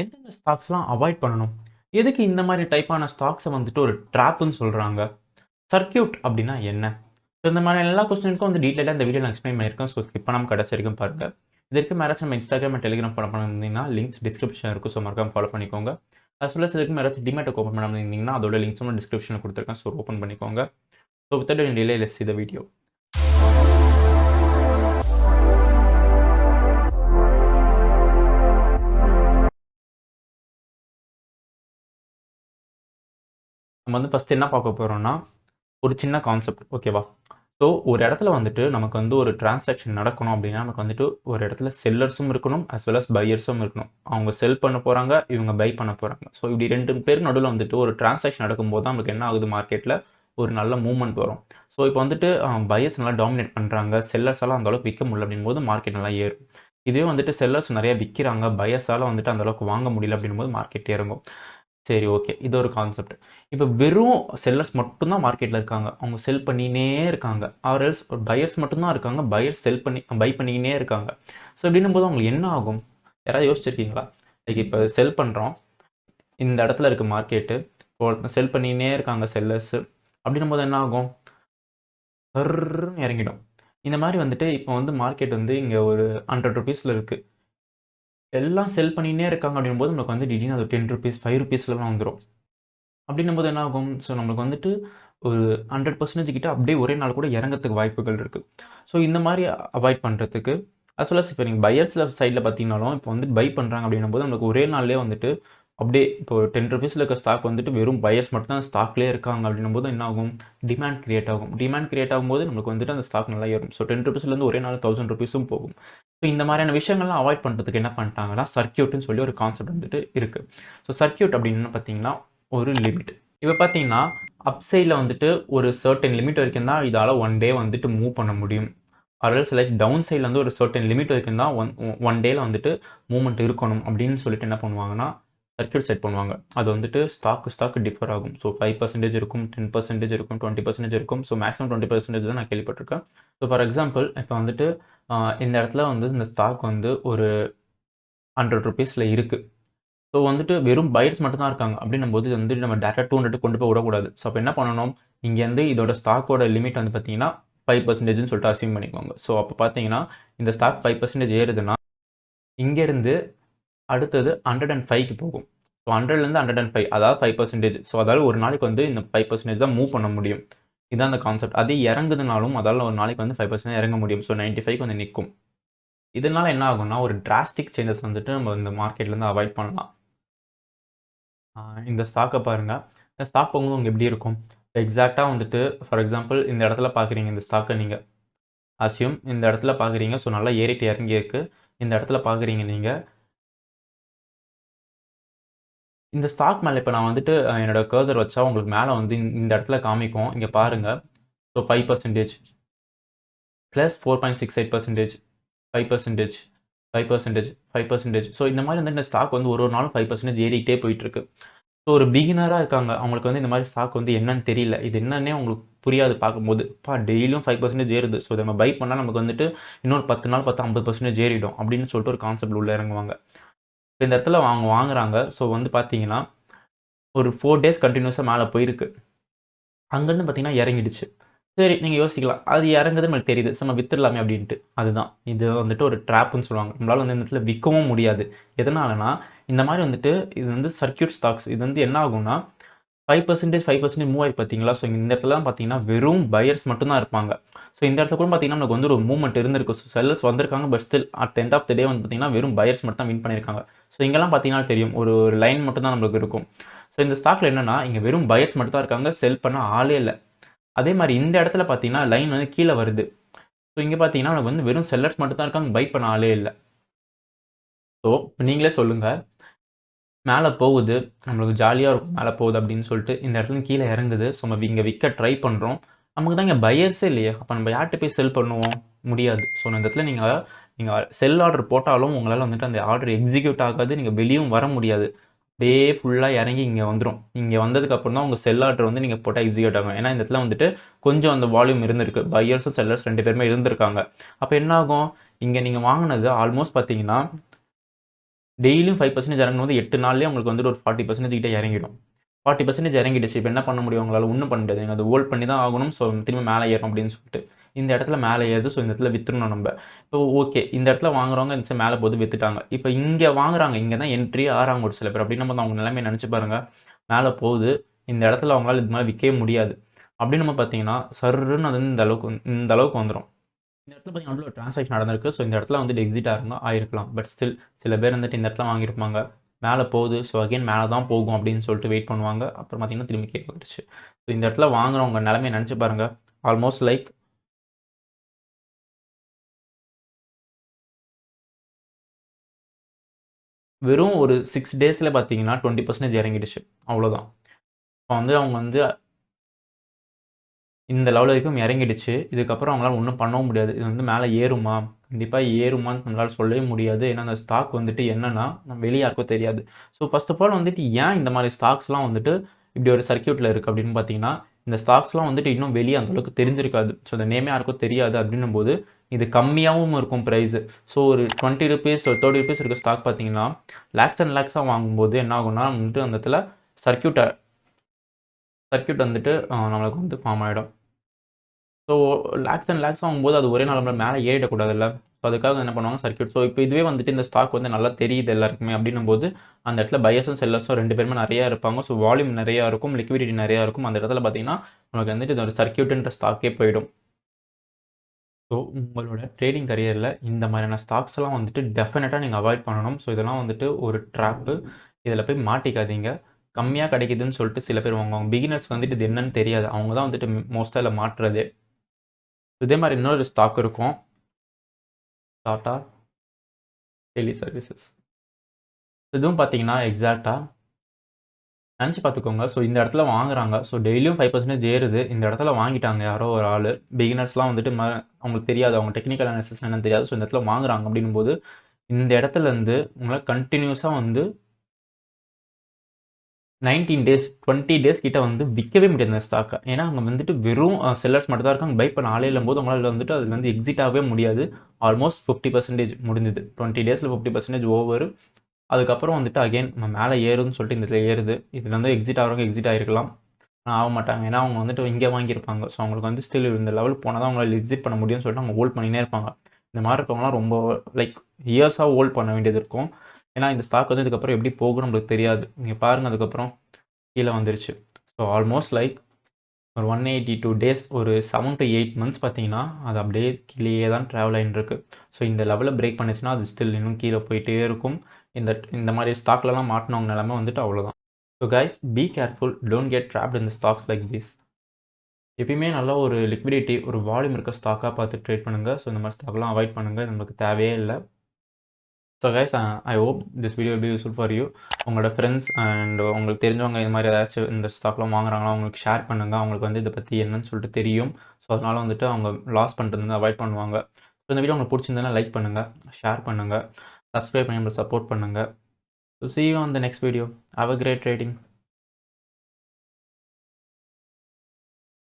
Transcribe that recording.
எந்தெந்த ஸ்டாக்ஸ்லாம் அவாய்ட் பண்ணணும்? எதுக்கு இந்த மாரி டைப்பான ஸ்டாக்ஸ வந்துட்டு ஒரு ட்ராப்ன்னு சொல்றாங்க? சர்க்யூட் அப்டின்னா என்ன? இந்த மாரி எல்லா கொஸ்டினுக்கும் வந்து டீட்டெயிலா இந்த வீடியோல நான் எக்ஸ்ப்ளைன் பண்ணியிருக்கேன். ஸோ ஸ்கிப் பண்ணாம கடைசி வரைக்கும் பாருங்க. இதற்கு யாராச்சும் நம்ம Instagram அண்ட் Telegram ஃபாலோ பண்ணியிருந்தீங்கன்னா, லிங்க்ஸ் டிஸ்கிரிப்ஷன்ல இருக்கும். ஸோ மறக்காம ஃபாலோ பண்ணிக்கோங்க. அஸ் வெல் அஸ் இதுக்கு யாராச்சும் டிமேட் ஓப்பன் பண்ணாம இருந்தீங்கன்னா, அதோட லிங்க்ஸும் டிஸ்கிரிப்ஷன்ல குடுத்துருக்கேன். ஸோ ஓப்பன் பண்ணிக்கோங்க. So without any delay let's see the video. நம்ம வந்து ஃபர்ஸ்ட் என்ன பார்க்க போறோம்னா, ஒரு சின்ன கான்செப்ட் ஓகேவா? ஸோ ஒரு இடத்துல வந்துட்டு நமக்கு வந்து ஒரு டிரான்சாக்ஷன் நடக்கணும் அப்படின்னா, நமக்கு வந்துட்டு ஒரு இடத்துல செல்லர்ஸும் இருக்கணும், அஸ் வெல் அஸ் பையர்ஸும் இருக்கணும். அவங்க செல் பண்ண போறாங்க, இவங்க பை பண்ண போறாங்க. ஸோ இப்படி 2 பேர் நடுவுல வந்துட்டு ஒரு டிரான்சாக்ஷன் நடக்கும்போது தான் நமக்கு என்ன ஆகுது மார்க்கெட்ல, ஒரு நல்ல மூவ்மெண்ட் வரும். ஸோ இப்போ வந்துட்டு பையர்ஸ் நல்லா டாமினேட் பண்றாங்க, செல்லர்ஸால அந்த அளவுக்கு விக்க முடியல அப்படிங்கும்போது மார்க்கெட் நல்லா ஏறும். இதுவே வந்துட்டு செல்லர்ஸ் நிறைய விக்கிறாங்க, பையர்ஸால வந்துட்டு அந்த அளவுக்கு வாங்க முடியல அப்படிங்கும்போது மார்க்கெட் இறங்கும். சரி, ஓகே. இது ஒரு கான்செப்ட். இப்ப வெறும் செல்லர்ஸ் மட்டும் தான் மார்க்கெட்ல இருக்காங்க. அவங்க செல் பண்ணினே இருக்காங்க. ஆர் எல்ஸ் பையர்ஸ் மட்டும் தான் இருக்காங்க. பையர்ஸ் பை பண்ணிக்கினே இருக்காங்க. ஸோ இப்படின்னும்போது அவங்களுக்கு என்ன ஆகும்? யாராவது யோசிச்சிருக்கீங்களா? லைக் இப்ப செல் பண்றோம். இந்த இடத்துல இருக்கு மார்க்கெட்டு. ஒருத்தன் செல் பண்ணிக்கினே இருக்காங்க செல்லர்ஸ். அப்படின்னும்போது என்ன ஆகும்? சர்ருன்னு இறங்கிடும். இந்த மாரி வந்துட்டு இப்போ வந்து மார்க்கெட் வந்து இங்க ஒரு ₹100ல இருக்கு. எல்லாம் செல் பண்ணினே இருக்காங்க அப்படிங்கும்போது நமக்கு வந்து திடீர்னு அது ₹10, ₹5லாம் வந்துரும். அப்படின்னும்போது என்ன ஆகும்? ஸோ நம்மளுக்கு வந்துட்டு ஒரு 100% கிட்ட அப்படியே ஒரே நாள் கூட இறங்கறதுக்கு வாய்ப்புகள் இருக்கு. ஸோ இந்த மாரி அவாய்ட் பண்றதுக்கு அஸ் வெல் அஸ் இப்ப நீங்க பையர்ஸ்ல சைட்ல பார்த்தீங்கனாலும், இப்போ வந்து பை பண்றாங்க அப்படின்னும்போது நமக்கு ஒரே நாள்லயே வந்துட்டு அப்படியே இப்போ ₹10ல இருக்க ஸ்டாக் வந்துட்டு வெறும் பையர்ஸ் மட்டும் தான் ஸ்டாக்லயே இருக்காங்க அப்படின்னும்போது என்ன ஆகும்? டிமாண்ட் கிரியேட் ஆகும். டிமாண்ட் கிரியேட் ஆகும்போது நமக்கு வந்துட்டு அந்த ஸ்டாக் நல்லா ஏறும். ஸோ ₹10லேருந்து ஒரே நாள் ₹1000ம் போகும். ஸோ இந்த மாதிரியான விஷயங்கள்லாம் அவாய்ட் பண்றதுக்கு என்ன பண்ணிட்டாங்கன்னா, சர்க்யூட்ன்னு சொல்லி ஒரு கான்செப்ட் வந்துட்டு இருக்கு. ஸோ சர்க்யூட் அப்படின்னு பார்த்தீங்கன்னா, ஒரு லிமிட். இப்ப பார்த்தீங்கன்னா, அப் சைட்ல வந்துட்டு ஒரு சர்டைன் லிமிட் வரைக்கும் தான் இதால ஒன் டே வந்துட்டு மூவ் பண்ண முடியும். ஆர் எல்ஸ் லைக் டவுன் சைட்ல வந்து ஒரு சர்டைன் லிமிட் வரைக்கும் தான் ஒன் டேல வந்துட்டு மூவ்மெண்ட் இருக்கணும் அப்படின்னு சொல்லிட்டு என்ன பண்ணுவாங்கன்னா, சர்க்யூட் செட் பண்ணுவாங்க. அது வந்துட்டு ஸ்டாக் டிஃபர் ஆகும். ஸோ 5% இருக்கும், 10% இருக்கும், 20% இருக்கும். ஸோ மேக்ஸிமம் 20% தான் நான் கேள்விப்பட்டிருக்கேன். ஸோ ஃபார் எக்ஸாம்பிள் இப்ப வந்துட்டு இந்த இடத்துல வந்து இந்த ஸ்டாக் வந்து ஒரு ₹100ல இருக்கு. ஸோ வந்துட்டு வெறும் பையர்ஸ் மட்டும் தான் இருக்காங்க. அப்படின்னும்போது இது வந்து நம்ம டைரக்ட்டா 200 கொண்டு போய் விடக்கூடாது. ஸோ அப்ப என்ன பண்ணணும்? இங்கேருந்து இதோட ஸ்டாக்கோட லிமிட் வந்து பார்த்தீங்கன்னா, 5%ன்னு சொல்லிட்டு அஸ்யூம் பண்ணிக்கோங்க. ஸோ அப்ப பார்த்தீங்கன்னா, இந்த ஸ்டாக் 5% ஏறுதுன்னா, இங்கேருந்து அடுத்தது 105க்கு போகும். ஸோ 100லேருந்து 105 அதாவது 5%. ஸோ அதாவது ஒரு நாளைக்கு வந்து இந்த 5% தான் மூவ் பண்ண முடியும். இதான் அந்த கான்செப்ட். அதே இறங்குதுனாலும் அதால ஒரு நாளைக்கு வந்து 5% இறங்க முடியும். ஸோ 95க்கு வந்து நிக்கும். இதனால என்ன ஆகும்னா, ஒரு டிராஸ்டிக் சேஞ்சஸ் வந்துட்டு நம்ம இந்த மார்க்கெட்லேருந்து அவாய்ட் பண்ணலாம். இந்த ஸ்டாக்க பாருங்க. இந்த ஸ்டாக் போகும்போது உங்களுக்கு எப்படி இருக்கும்? எக்ஸாக்ட்டா வந்துட்டு ஃபார் எக்ஸாம்பிள் இந்த இடத்துல பார்க்குறீங்க இந்த ஸ்டாக்க நீங்க. அஸ்யூம் இந்த இடத்துல பார்க்குறீங்க. ஸோ நல்லா ஏறிட்டு இறங்கியிருக்கு. இந்த இடத்துல பார்க்குறீங்க நீங்க. இந்த ஸ்டாக் மேல இப்ப நான் வந்துட்டு என்னோட கர்சர் வச்சா உங்களுக்கு மேல வந்து இந்த இடத்துல காமிக்கும். இங்க பாருங்க. So 5% plus 4.68%, 5%, 5%, 5%. ஸோ இந்த மாரி வந்து இந்த ஸ்டாக் வந்து ஒரு நாளும் 5% ஏறிக்கிட்டே போயிட்டுருக்கு. ஸோ ஒரு பிகினரா இருக்காங்க. அவங்களுக்கு வந்து இந்த மாரி ஸ்டாக் வந்து என்னன்னு தெரியல. இது என்னன்னே அவங்களுக்கு புரியாது பார்க்கும்போது. டெய்லியும் 5% ஏறுது. ஸோ இத நம்ம பை பண்ணா நமக்கு வந்துட்டு இன்னொரு 10 நாள் பார்த்தா 50% ஏறிடும். அப்படின்னு சொல்லிட்டு ஒரு கான்செப்ட்ல உள்ள இறங்குவாங்க. இந்த இடத்துல அவங்க வாங்குறாங்க. ஸோ வந்து பார்த்தீங்கன்னா, ஒரு 4 டேஸ் கன்டினியூஸா மேல போயிருக்கு. அங்கருந்து பார்த்தீங்கன்னா இறங்கிடுச்சு. சரி, நீங்க யோசிக்கலாம். அது இறங்குது நமக்கு தெரியுது. நம்ம வித்துடலாமே அப்டின்ட்டு. அதுதான். இது வந்துட்டு ஒரு ட்ராப்ன்னு சொல்லுவாங்க. நம்மளால வந்து இந்த இடத்துல விக்கவும் முடியாது. எதனாலனா, இந்த மாரி வந்துட்டு இது வந்து சர்க்யூட் ஸ்டாக்ஸ். இது வந்து என்ன ஆகும்னா, 5% 5% மூவ் ஆயிருக்கு பார்த்தீங்களா? ஸோ இந்த இடத்துலலாம் பார்த்தீங்கன்னா, வெறும் பையர்ஸ் மட்டும் தான் இருப்பாங்க. ஸோ இந்த இடத்துல கூட பார்த்தீங்கன்னா, நமக்கு வந்து ஒரு மூவ்மெண்ட் இருந்திருக்கு. ஸோ செல்லர்ஸ் வந்திருக்காங்க. But still at the end of the day வந்து பார்த்தீங்கன்னா, வெறும் பையர்ஸ் மட்டும் தான் வின் பண்ணியிருக்காங்க. ஸோ இங்கலாம் பார்த்தீங்கன்னா தெரியும். ஒரு லைன் மட்டும் தான் நம்மளுக்கு இருக்கும். ஸோ இந்த ஸ்டாக்ல என்னன்னா, இங்க வெறும் பையர்ஸ் மட்டும் தான் இருக்காங்க. செல் பண்ண ஆளே இல்ல. அதே மாரி இந்த இடத்துல பார்த்தீங்கன்னா, லைன் வந்து கீழ வருது. ஸோ இங்க பார்த்தீங்கன்னா, நமக்கு வந்து வெறும் செல்லர்ஸ் மட்டும் தான் இருக்காங்க. பை பண்ண ஆளே இல்ல. ஸோ நீங்களே சொல்லுங்க. மேல போகுது. நம்மளுக்கு ஜாலியா இருக்கும். மேல போகுது அப்படின்னு சொல்லிட்டு, இந்த இடத்துல கீழ இறங்குது. ஸோ நம்ம இங்க விக்க ட்ரை பண்றோம். நமக்கு தான் இங்க பையர்ஸே இல்லையே. அப்ப நம்ம யார்ட்ட போய் செல் பண்ணுவோம்? முடியாது. ஸோ இந்த இடத்துல நீங்க நீங்க செல் ஆர்டர் போட்டாலும் உங்களால வந்துட்டு அந்த ஆர்டர் எக்ஸிக்யூட் ஆகாது. நீங்க வெளியும் வர முடியாது. அப்படியே ஃபுல்லா இறங்கி இங்க வந்துரும். இங்க வந்ததுக்கு அப்புறம் தான் உங்க செல் ஆர்டர் வந்து நீங்க போட்டா எக்ஸிக்யூட் ஆகும். ஏன்னா இந்த இடத்துல வந்துட்டு கொஞ்சம் அந்த வால்யூம் இருந்திருக்கு. பையர்ஸும் செல்லர்ஸ் 2 பேருமே இருந்திருக்காங்க. அப்ப என்ன ஆகும்? இங்க நீங்க வாங்குனது ஆல்மோஸ்ட் பார்த்தீங்கன்னா டெய்லியும் 5% இறங்கும்போது 8 நாள்லேயே உங்களுக்கு வந்துட்டு ஒரு 40% கிட்ட இறங்கிடும். 40% இறங்கிடுச்சு. இப்போ என்ன பண்ண முடியும் உங்களால்? ஒன்றும் பண்ண முடியாது. அது ஹோல்ட் பண்ணி தான் ஆகணும். ஸோ திரும்ப மேலே ஏறும் அப்படின்னு சொல்லிட்டு. இந்த இடத்துல மேலே ஏறுது. ஸோ இந்த இடத்துல வித்துறணும் நம்ம. இப்போ ஓகே, இந்த இடத்துல வாங்குறவங்க இந்த சைடு மேலே போது வித்துட்டாங்க. இப்போ இங்கே வாங்குறாங்க. இங்கே தான் என்ட்ரி ஆறாங்க ஒரு சில பேர். அப்படின்னும் போது அவங்க நிலைமையை நினச்சி பாருங்க. மேலே போகுது. இந்த இடத்துல அவங்களால இது மேலே விற்கவே முடியாது. அப்படின்னு நம்ம பார்த்தீங்கன்னா சர்ருன்னு அது இந்த அளவுக்கு வந்துடும். இந்த இடத்துல பார்த்தீங்கன்னா ஒரு டிரான்சாக்ஷன் நடந்திருக்கு. ஸோ இந்த இடத்துல வந்துட்டு எக்ஸிட் ஆகிருக்கலாம். பட் ஸ்டில் சில பேர் வந்துட்டு இந்த இடத்துல வாங்கியிருப்பாங்க. மேலே போகுது. ஸோ அகைன் மேலே தான் போகும் அப்படின்னு சொல்லிட்டு வெயிட் பண்ணுவாங்க. அப்புறம் பார்த்தீங்கன்னா திரும்பி கீழே வந்துடுச்சு. ஸோ இந்த இடத்துல வாங்குறவங்க நிலைமையை நினச்சி பாருங்க. ஆல்மோஸ்ட் லைக் வெறும் ஒரு 6 டேஸில் பார்த்தீங்கன்னா 20% இறங்கிடுச்சு. அவ்வளோதான். இப்போ வந்து அவங்க வந்து இந்த லெவல் வரைக்கும் இறங்கிடுச்சு. இதுக்கப்புறம் அவங்களால ஒன்றும் பண்ணவும் முடியாது. இது வந்து மேலே ஏறுமா? கண்டிப்பா ஏறுமான்னு நம்மளால சொல்லவே முடியாது. ஏன்னா அந்த ஸ்டாக் வந்துட்டு என்னன்னா, வெளிய யாருக்கும் தெரியாது. ஸோ ஃபர்ஸ்ட் ஆஃப் ஆல் வந்துட்டு ஏன் இந்த மாரி ஸ்டாக்ஸ்லாம் வந்துட்டு இப்படி ஒரு சர்க்யூட்ல இருக்கு அப்படின்னு பார்த்தீங்கன்னா, இந்த ஸ்டாக்ஸ்லாம் வந்துட்டு இன்னும் வெளிய அந்த அளவுக்கு தெரிஞ்சிருக்காது. ஸோ இந்த நேமே யாருக்கும் தெரியாது அப்படின்னும்போது, இது கம்மியாவும் இருக்கும் பிரைஸ். ஸோ ஒரு ₹20 ஒரு ₹30 இருக்க ஸ்டாக் பார்த்தீங்கன்னா, லேக்ஸ் அண்ட் லேக்ஸா வாங்கும்போது என்ன ஆகும்னா, வந்துட்டு அந்த இடத்துல சர்க்யூட் வந்துட்டு நம்மளுக்கு வந்து ஃபார்ம் ஆயிடும். ஸோ லேக்ஸ் அண்ட் லேக்ஸ் வாங்கும்போது அது ஒரே நாள் மேலே ஏறிடக்கூடாதுல்ல. ஸோ அதுக்காக என்ன பண்ணுவாங்க சர்க்யூட். ஸோ இப்போ இதுவே வந்துட்டு இந்த ஸ்டாக் வந்து நல்லா தெரியுது எல்லாருக்குமே அப்படின்னும்போது, அந்த இடத்துல பையர்ஸும் செல்லர்ஸும் 2 பேருமே நிறையா இருப்பாங்க. ஸோ வால்யூம் நிறையா இருக்கும், லிக்விடிட்டி நிறையா இருக்கும். அந்த இடத்துல பார்த்தீங்கன்னா, நமக்கு வந்துட்டு இது ஒரு சர்க்யூட்டுன்ற ஸ்டாக்கே போயிடும். ஸோ உங்களோட ட்ரேடிங் கரியரில் இந்த மாதிரியான ஸ்டாக்ஸ் எல்லாம் வந்துட்டு டெஃபினட்டாக நீங்கள் அவாய்ட் பண்ணணும். ஸோ இதெல்லாம் வந்துட்டு ஒரு ட்ராப்பு. இதில் போய் மாட்டிக்காதீங்க. கம்மியாக கிடைக்குதுன்னு சொல்லிட்டு சில பேர் வாங்குவாங்க. பிகினர்ஸ் வந்துட்டு இது என்னன்னு தெரியாது. அவங்க தான் வந்துட்டு மோஸ்ட்டாக இதில் மாட்டுறதே. இதே மாதிரி இன்னொரு ஸ்டாக் இருக்கும். டாடா டெலி சர்வீசஸ். இதுவும் பார்த்தீங்கன்னா எக்ஸாக்டாக நினச்சி பார்த்துக்கோங்க. ஸோ இந்த இடத்துல வாங்குறாங்க. ஸோ டெய்லியும் 5% ஏறுது. இந்த இடத்துல வாங்கிட்டாங்க யாரோ ஒரு ஆள். பிகினர்ஸ்லாம் வந்துட்டு அவங்களுக்கு தெரியாது. அவங்க டெக்னிக்கல் அனாலிசிஸ் என்னன்னு தெரியாது. ஸோ இந்த இடத்துல வாங்குறாங்க அப்படின்னும்போது, இந்த இடத்துலேருந்து உங்களால் கண்டினியூஸாக வந்து 19 டேஸ் 20 டேஸ் கிட்ட வந்து விற்கவே முடியாது அந்த ஸ்டாக்கை. ஏன்னா அங்கே வந்துட்டு வெறும் செல்லர்ஸ் மட்டும் தான் இருக்காங்க. பை பண்ண ஆளே இல்லும்போது உங்களால் வந்துட்டு அது வந்து எக்ஸிட் ஆகவே முடியாது. ஆல்மோஸ்ட் 50% முடிஞ்சுது. 20 டேஸில் 50% ஓவர். அதுக்கப்புறம் வந்துட்டு அகைன் மேலே ஏறுன்னு சொல்லிட்டு இந்த இடத்துல ஏறுது. இதில் வந்து எக்ஸிட் ஆகிறவங்க எக்ஸிட் ஆகிருக்கலாம். ஆக மாட்டாங்க. ஏன்னா அவங்க வந்துட்டு இங்கே வாங்கியிருப்பாங்க. ஸோ அவங்களுக்கு வந்து ஸ்டில் இந்த லெவல் போனால் தான் அவங்களால எக்ஸிட் பண்ண முடியும்னு சொல்லிட்டு அவங்க ஹோல்ட் பண்ணினே இருப்பாங்க. இந்த மாதிரி இருக்கவங்களாம் ரொம்ப லைக் இயர்ஸாக ஹோல்ட் பண்ண வேண்டியது இருக்கும். ஏன்னா இந்த ஸ்டாக் வந்து இதுக்கப்புறம் எப்படி போகும்னு நம்மளுக்கு தெரியாது. நீங்கள் பாருங்கள் அதுக்கப்புறம் கீழே வந்துருச்சு. ஸோ ஆல்மோஸ்ட் லைக் ஒரு 182 டேஸ் ஒரு 7 to 8 மந்த்ஸ் பார்த்தீங்கன்னா அது அப்படியே கீழேயே தான் ட்ராவல் ஆகிட்டுருக்கு. ஸோ இந்த லெவலில் பிரேக் பண்ணிச்சுன்னா அது ஸ்டில் இன்னும் கீழே போயிட்டே இருக்கும். இந்த மாதிரி ஸ்டாக்லலாம் மாட்டினவங்க நிலமை வந்துட்டு அவ்வளோதான். So guys be careful, don't get dropped in the stocks like this. எப்பயுமே நல்லா ஒரு லிக்விடிட்டி ஒரு வால்யூம் இருக்க ஸ்டாக்காக பார்த்து ட்ரேட் பண்ணுங்கள். ஸோ இந்த மாதிரி ஸ்டாக்லாம் அவாய்ட் பண்ணுங்கள். இது நமக்கு தேவையே இல்லை. So guys I hope this video will be useful for you. உங்களோட ஃப்ரெண்ட்ஸ் அண்ட் உங்களுக்கு தெரிஞ்சவங்க இது மாதிரி ஏதாச்சும் இந்த ஸ்டாக்லாம் வாங்குறாங்களா அவங்களுக்கு ஷேர் பண்ணுங்கள். அவங்களுக்கு வந்து இதை பற்றி என்னன்னு சொல்லிட்டு தெரியும். ஸோ அதனால் வந்துட்டு அவங்க லாஸ் பண்ணுறது வந்து அவாய்ட் பண்ணுவாங்க. ஸோ இந்த வீடியோ உங்களுக்கு பிடிச்சிருந்ததுன்னா லைக் பண்ணுங்கள், ஷேர் பண்ணுங்கள், சப்ஸ்கிரைப் பண்ணி நம்மளை சப்போர்ட் பண்ணுங்கள். So see you on the next video. Have a great trading.